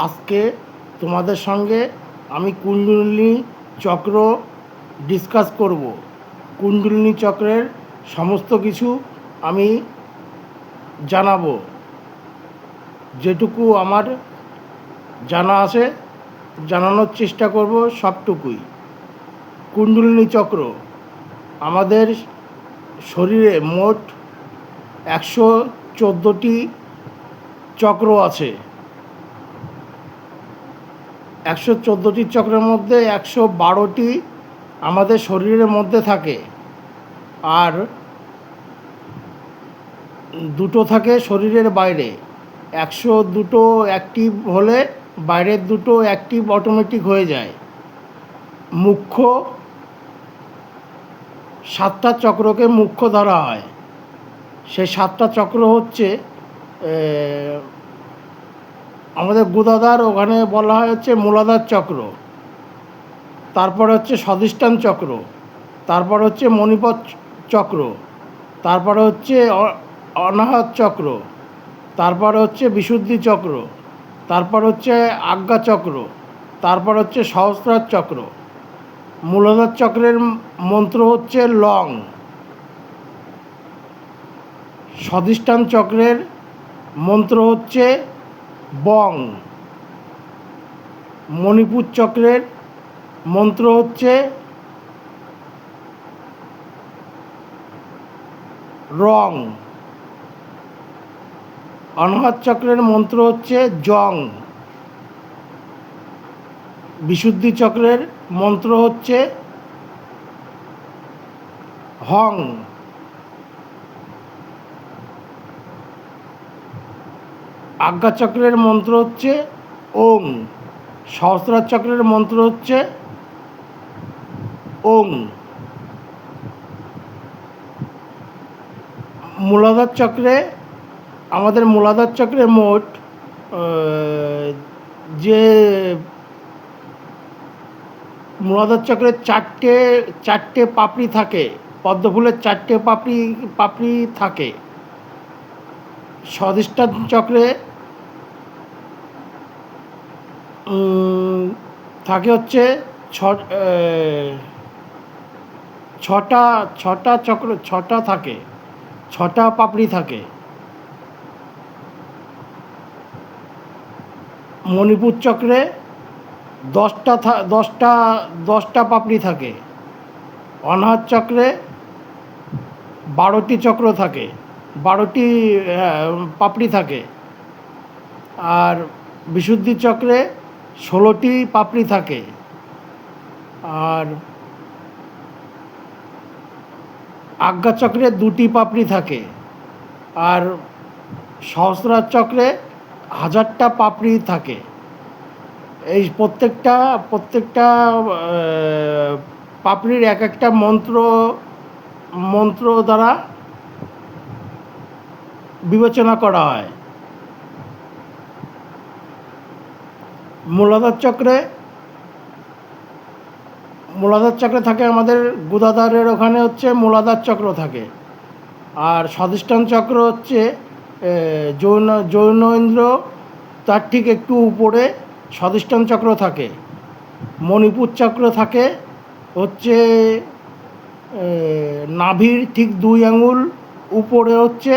আজকে তোমাদের সঙ্গে আমি কুণ্ডলিনী চক্র ডিসকাস করব। কুণ্ডলিনী চক্রের সমস্ত কিছু আমি জানাবো, যেটুকু আমার জানা আছে জানানোর চেষ্টা করব সবটুকুই। কুণ্ডলিনী চক্র আমাদের শরীরে মোট 114টি চক্র আছে। 114টি চক্রের মধ্যে 112টি আমাদের শরীরের মধ্যে থাকে, আর দুটো থাকে শরীরের বাইরে। 102টো অ্যাক্টিভ হলে বাইরের দুটো অ্যাক্টিভ অটোমেটিক হয়ে যায়। মুখ্য 7টা চক্রকে মুখ্য ধরা হয়। সেই 7টা চক্র হচ্ছে আমাদের গুদাদার, ওখানে বলা হয় হচ্ছে মূলাধার চক্র, তারপর হচ্ছে স্বাধিষ্ঠান চক্র, তারপর হচ্ছে মণিপদ চক্র, তারপরে হচ্ছে অনাহত চক্র, তারপর হচ্ছে বিশুদ্ধি চক্র, তারপর হচ্ছে আজ্ঞা চক্র, তারপর হচ্ছে সহস্রার চক্র। মূলাধার চক্রের মন্ত্র হচ্ছে লং। স্বাধিষ্ঠান চক্রের মন্ত্র হচ্ছে বং। মণিপুর চক্রের মন্ত্র হচ্ছে রং। অনাহত চক্রের মন্ত্র হচ্ছে জং। বিশুদ্ধি চক্রের মন্ত্র হচ্ছে হং। আজ্ঞা চক্রের মন্ত্র হচ্ছে ওং। সহস্রার চক্রের মন্ত্র হচ্ছে ওং। মূলাধার চক্রে আমাদের মূলাধার চক্রে মোট যে মূলাধার চক্রে চারটে পাপড়ি থাকে, পদ্মফুলের চারটে পাপড়ি থাকে। স্বাধিষ্ঠান চক্রে থাকে হচ্ছে ছটা থাকে, 6টা পাপড়ি থাকে। মণিপুর চক্রে 10টা পাপড়ি থাকে। অনাহত চক্রে 12টি চক্র থাকে, 12টি পাপড়ি থাকে। আর বিশুদ্ধি চক্রে 16টি পাপড়ি থাকে। আর আজ্ঞা চক্রে 2টি পাপড়ি থাকে। আর সহস্রার চক্রে 1000টা পাপড়ি থাকে। এই প্রত্যেকটা পাপড়ির এক একটা মন্ত্র দ্বারা বিবেচনা করা হয়। মূলাধার চক্রে থাকে আমাদের গুদাদারের ওখানে হচ্ছে মূলাধার চক্র থাকে। আর স্বাধিষ্ঠান চক্র হচ্ছে যৌনেন্দ্র, তার ঠিক একটু উপরে স্বাধিষ্ঠান চক্র থাকে। মণিপুর চক্র থাকে হচ্ছে নাভির ঠিক 2 আঙুল উপরে হচ্ছে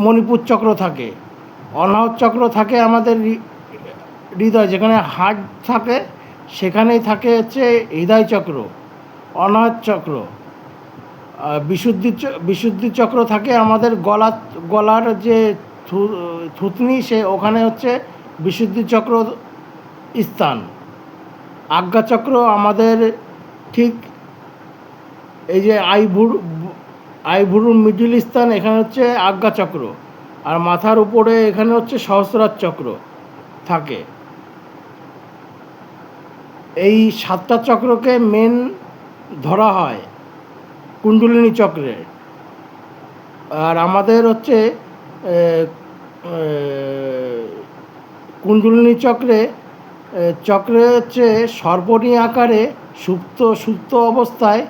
মণিপুর চক্র থাকে। অনাহত চক্র থাকে আমাদের হৃদয়, যেখানে হার্ট থাকে সেখানেই থাকে হচ্ছে হৃদয় চক্র, অনাহত চক্র। বিশুদ্ধি চক্র থাকে আমাদের গলার যে থুতনি, সে ওখানে হচ্ছে বিশুদ্ধি চক্র স্থান। আজ্ঞা চক্র আমাদের ঠিক এই যে আইভুরুর মিডিল স্থান, এখানে হচ্ছে আজ্ঞা চক্র। আর মাথার উপরে এখানে হচ্ছে সহস্রার চক্র থাকে। এই 7টা চক্রকে মেন ধরা হয় কুণ্ডলিনী চক্রে। আর আমাদের হচ্ছে কুণ্ডলিনী চক্রে হচ্ছে সর্পণী আকারে সুপ্ত অবস্থায়,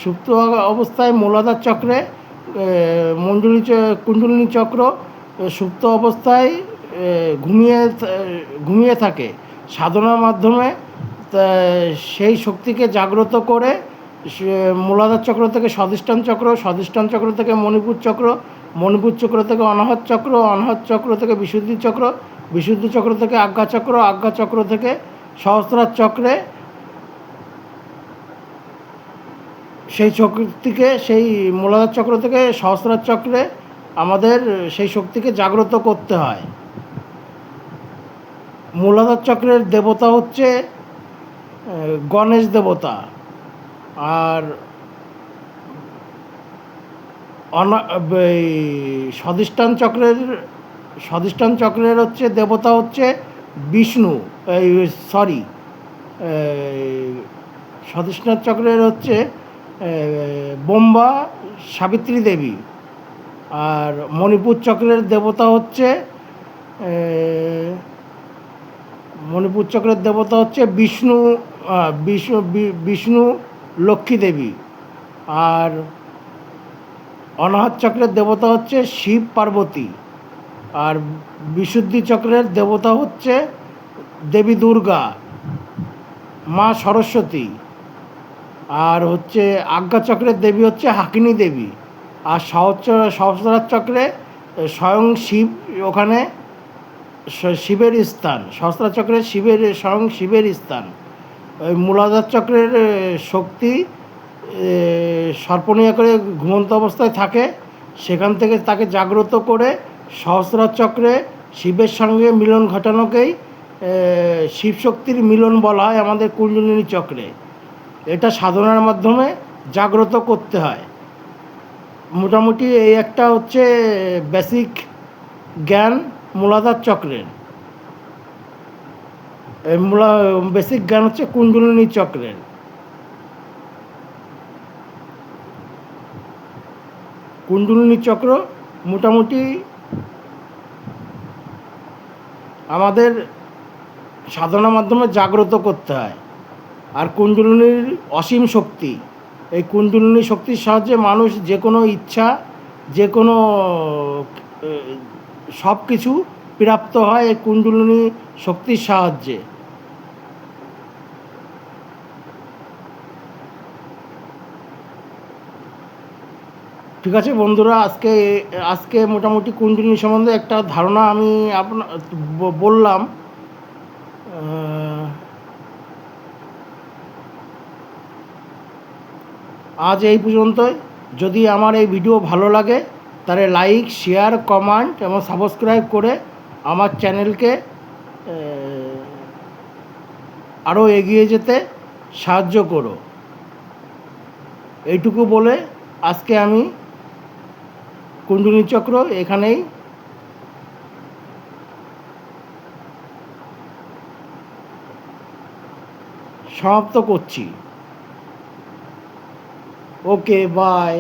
সুপ্ত অবস্থায় মূলাধার চক্রে কুণ্ডলিনী চক্র সুপ্ত অবস্থায় ঘুমিয়ে থাকে, সাধনার মাধ্যমে সেই শক্তিকে জাগ্রত করে মূলাধার চক্র থেকে স্বাধিষ্ঠান চক্র, স্বাধিষ্ঠান চক্র থেকে মণিপুর চক্র, মণিপুর চক্র থেকে অনাহত চক্র, অনাহত চক্র থেকে বিশুদ্ধি চক্র, বিশুদ্ধি চক্র থেকে আজ্ঞা চক্র, আজ্ঞা চক্র থেকে সহস্রার চক্রে সেই শক্তিকে, সেই মূলাধার চক্র থেকে সহস্রার চক্রে আমাদের সেই শক্তিকে জাগ্রত করতে হয়। মূলাধার চক্রের দেবতা হচ্ছে গণেশ দেবতা, আর স্বাধিষ্ঠান চক্রের হচ্ছে দেবতা হচ্ছে বিষ্ণু, স্বাধিষ্ঠান চক্রের হচ্ছে বোম্বা সাবিত্রী দেবী, আর মণিপুর চক্রের দেবতা হচ্ছে বিষ্ণু, বিষ্ণু লক্ষ্মী দেবী, আর অনাহত চক্রের দেবতা হচ্ছে শিব পার্বতী, আর বিশুদ্ধি চক্রের দেবতা হচ্ছে দেবী দুর্গা, মা সরস্বতী, আর হচ্ছে আজ্ঞা চক্রের দেবী হচ্ছে হাকিনী দেবী, আর সহস্রার চক্রে স্বয়ং শিব, ওখানে শিবের স্থান, সহস্রার চক্রে স্বয়ং শিবের স্থান। ওই মূলাধার চক্রের শক্তি সর্পণিয়া করে ঘুমন্ত অবস্থায় থাকে, সেখান থেকে তাকে জাগ্রত করে সহস্রার চক্রে শিবের সঙ্গে মিলন ঘটানোকেই শিবশক্তির মিলন বলা হয় আমাদের কুণ্ডলিনী চক্রে। এটা সাধনার মাধ্যমে জাগ্রত করতে হয়। মোটামুটি এই একটা হচ্ছে বেসিক জ্ঞান মূলাধার চক্রের। বেসিক জ্ঞান হচ্ছে কুণ্ডলিনী চক্রের। কুণ্ডলিনী চক্র মোটামুটি আমাদের সাধনার মাধ্যমে জাগ্রত করতে হয়। আর কুণ্ডলিনীর অসীম শক্তি, এই কুণ্ডলিনী শক্তির সাহায্যে মানুষ যে কোনো ইচ্ছা, যে কোনো সব কিছু প্রাপ্ত হয় এই কুণ্ডলিনী শক্তির সাহায্যে। ঠিক আছে বন্ধুরা, আজকে মোটামুটি কুণ্ডলিনী সম্বন্ধে একটা ধারণা আমি বললাম। আজ এই পর্যন্তই। যদি আমার এই ভিডিও ভালো লাগে তাহলে লাইক, শেয়ার, কমেন্ট এবং সাবস্ক্রাইব করে আমার চ্যানেলকে আরও এগিয়ে যেতে সাহায্য করো। এইটুকু বলে আজকে আমি কুণ্ডলিনী চক্র এখানেই সমাপ্ত করছি। ওকে, বাই।